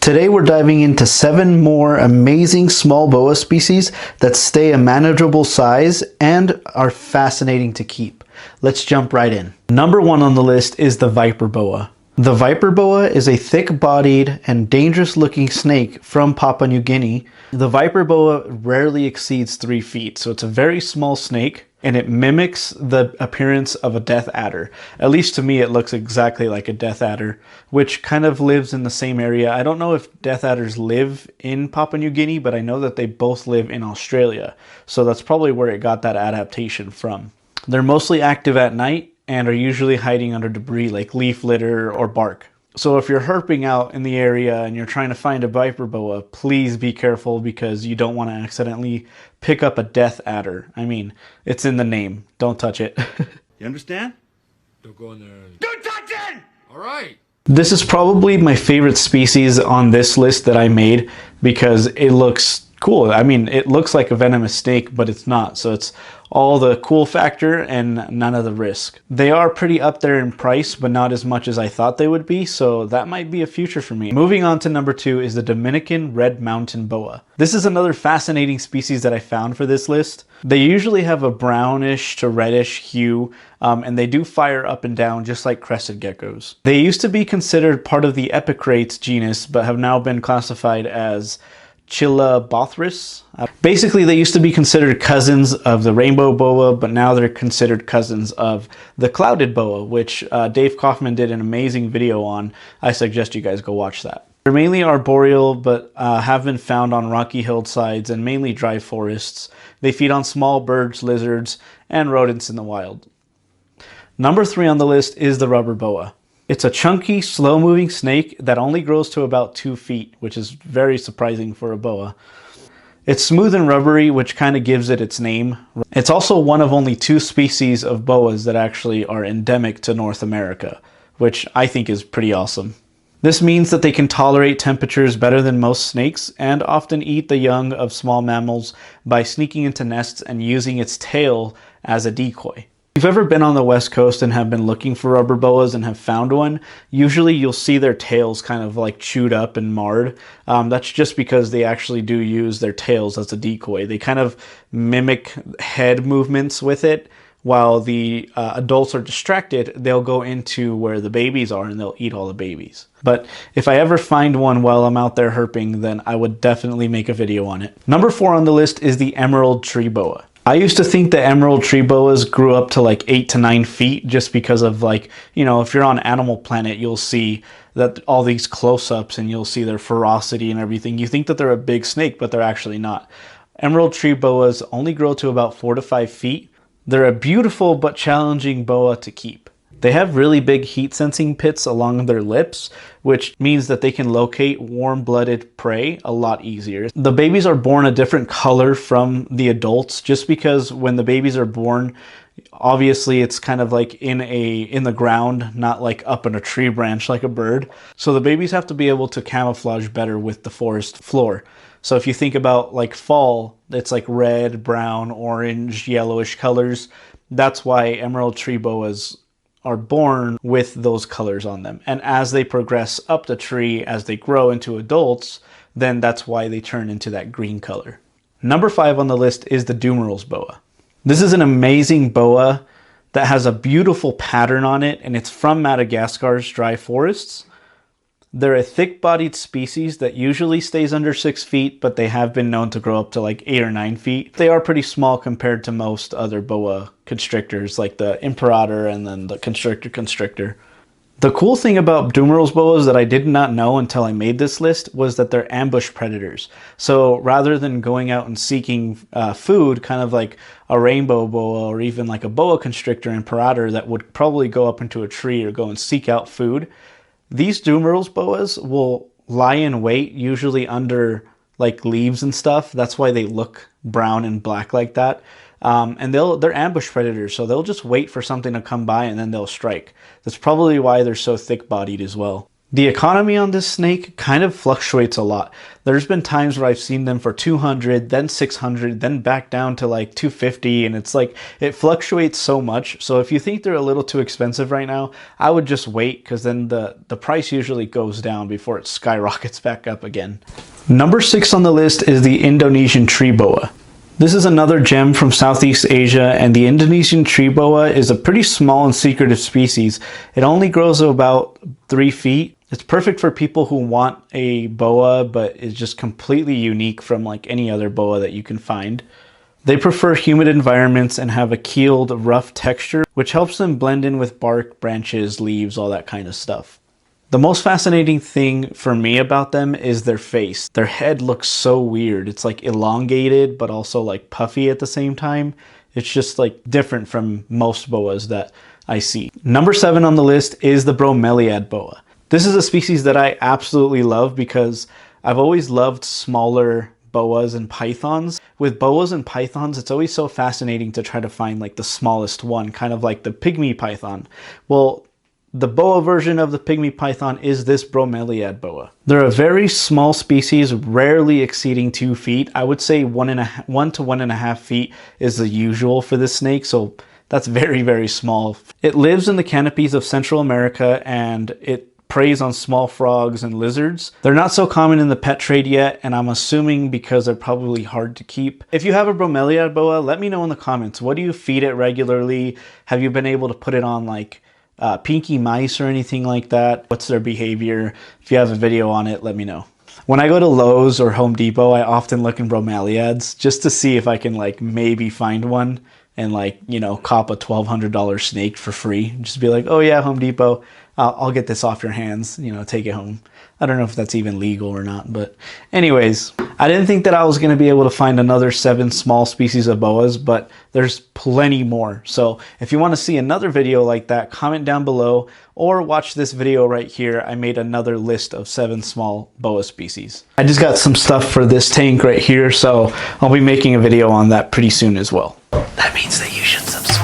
Today we're diving into 7 more amazing small boa species that stay a manageable size and are fascinating to keep. Let's jump right in. Number 1 on the list is the viper boa. The viper boa is a thick-bodied and dangerous-looking snake from Papua New Guinea. The viper boa rarely exceeds 3 feet, so it's a very small snake, and it mimics the appearance of a death adder. At least to me, it looks exactly like a death adder, which kind of lives in the same area. I don't know if death adders live in Papua New Guinea, but I know that they both live in Australia, so that's probably where it got that adaptation from. They're mostly active at night, and are usually hiding under debris like leaf litter or bark. So if you're herping out in the area and you're trying to find a viper boa, please be careful because you don't want to accidentally pick up a death adder. I mean, it's in the name. Don't touch it. You understand? Don't go in there. Don't touch it! All right. This is probably my favorite species on this list that I made because it looks cool. I mean, it looks like a venomous snake, but it's not. So it's all the cool factor and none of the risk. They are pretty up there in price, but not as much as I thought they would be, so that might be a future for me. Moving on to number 2 is the Dominican Red Mountain Boa. This is another fascinating species that I found for this list. They usually have a brownish to reddish hue, and they do fire up and down just like crested geckos. They used to be considered part of the Epicrates genus, but have now been classified as Chilobothris. Basically, they used to be considered cousins of the rainbow boa, but now they're considered cousins of the clouded boa, which Dave Kaufman did an amazing video on. I suggest you guys go watch that. They're mainly arboreal, but have been found on rocky hillsides and mainly dry forests. They feed on small birds, lizards, and rodents in the wild. Number 3 on the list is the rubber boa. It's a chunky, slow-moving snake that only grows to about 2 feet, which is very surprising for a boa. It's smooth and rubbery, which kind of gives it its name. It's also one of only 2 species of boas that actually are endemic to North America, which I think is pretty awesome. This means that they can tolerate temperatures better than most snakes and often eat the young of small mammals by sneaking into nests and using its tail as a decoy. If you've ever been on the West Coast and have been looking for rubber boas and have found one, usually you'll see their tails kind of like chewed up and marred. That's just because they actually do use their tails as a decoy. They kind of mimic head movements with it. While the adults are distracted, they'll go into where the babies are and they'll eat all the babies. But if I ever find one while I'm out there herping, then I would definitely make a video on it. Number 4 on the list is the Emerald Tree Boa. I used to think the emerald tree boas grew up to like 8 to 9 feet just because of like, you know, if you're on Animal Planet, you'll see that all these close-ups and you'll see their ferocity and everything. You think that they're a big snake, but they're actually not. Emerald tree boas only grow to about 4 to 5 feet. They're a beautiful but challenging boa to keep. They have really big heat-sensing pits along their lips, which means that they can locate warm-blooded prey a lot easier. The babies are born a different color from the adults, just because when the babies are born, obviously it's kind of like in the ground, not like up in a tree branch like a bird. So the babies have to be able to camouflage better with the forest floor. So if you think about like fall, it's like red, brown, orange, yellowish colors. That's why emerald tree boas are born with those colors on them. And as they progress up the tree, as they grow into adults, then that's why they turn into that green color. Number 5 on the list is the Dumeril's boa. This is an amazing boa that has a beautiful pattern on it, and it's from Madagascar's dry forests. They're a thick-bodied species that usually stays under 6 feet, but they have been known to grow up to like 8 or 9 feet. They are pretty small compared to most other boa constrictors, like the imperator and then the constrictor. The cool thing about Dumeril's boas that I did not know until I made this list was that they're ambush predators. So rather than going out and seeking food, kind of like a rainbow boa or even like a boa constrictor imperator that would probably go up into a tree or go and seek out food, these Dumeril's boas will lie in wait, usually under like leaves and stuff. That's why they look brown and black like that. And they're ambush predators, so they'll just wait for something to come by and then they'll strike. That's probably why they're so thick-bodied as well. The economy on this snake kind of fluctuates a lot. There's been times where I've seen them for 200, then 600, then back down to like 250, and it's like it fluctuates so much. So if you think they're a little too expensive right now, I would just wait, because then the price usually goes down before it skyrockets back up again. Number 6 on the list is the Indonesian Tree Boa. This is another gem from Southeast Asia, and the Indonesian Tree Boa is a pretty small and secretive species. It only grows to about 3 feet. It's perfect for people who want a boa, but is just completely unique from like any other boa that you can find. They prefer humid environments and have a keeled, rough texture, which helps them blend in with bark, branches, leaves, all that kind of stuff. The most fascinating thing for me about them is their face. Their head looks so weird. It's like elongated, but also like puffy at the same time. It's just like different from most boas that I see. Number 7 on the list is the Bromeliad Boa. This is a species that I absolutely love because I've always loved smaller boas and pythons. With boas and pythons, it's always so fascinating to try to find like the smallest one, kind of like the pygmy python. Well, the boa version of the pygmy python is this Bromeliad boa. They're a very small species, rarely exceeding 2 feet. I would say 1 to 1.5 feet is the usual for this snake, so that's very, very small. It lives in the canopies of Central America, and it preys on small frogs and lizards. They're not so common in the pet trade yet, and I'm assuming because they're probably hard to keep. If you have a Bromeliad boa, let me know in the comments. What do you feed it regularly? Have you been able to put it on like pinky mice or anything like that? What's their behavior? If you have a video on it, let me know. When I go to Lowe's or Home Depot, I often look in bromeliads just to see if I can like maybe find one and like, you know, cop a $1,200 snake for free. Just be like, oh yeah, Home Depot, I'll get this off your hands, you know, take it home. I don't know if that's even legal or not, but anyways, I didn't think that I was going to be able to find another 7 small species of boas, but there's plenty more. So if you want to see another video like that, comment down below or watch this video right here. I made another list of 7 small boa species. I just got some stuff for this tank right here, so I'll be making a video on that pretty soon as well. That means that you should subscribe.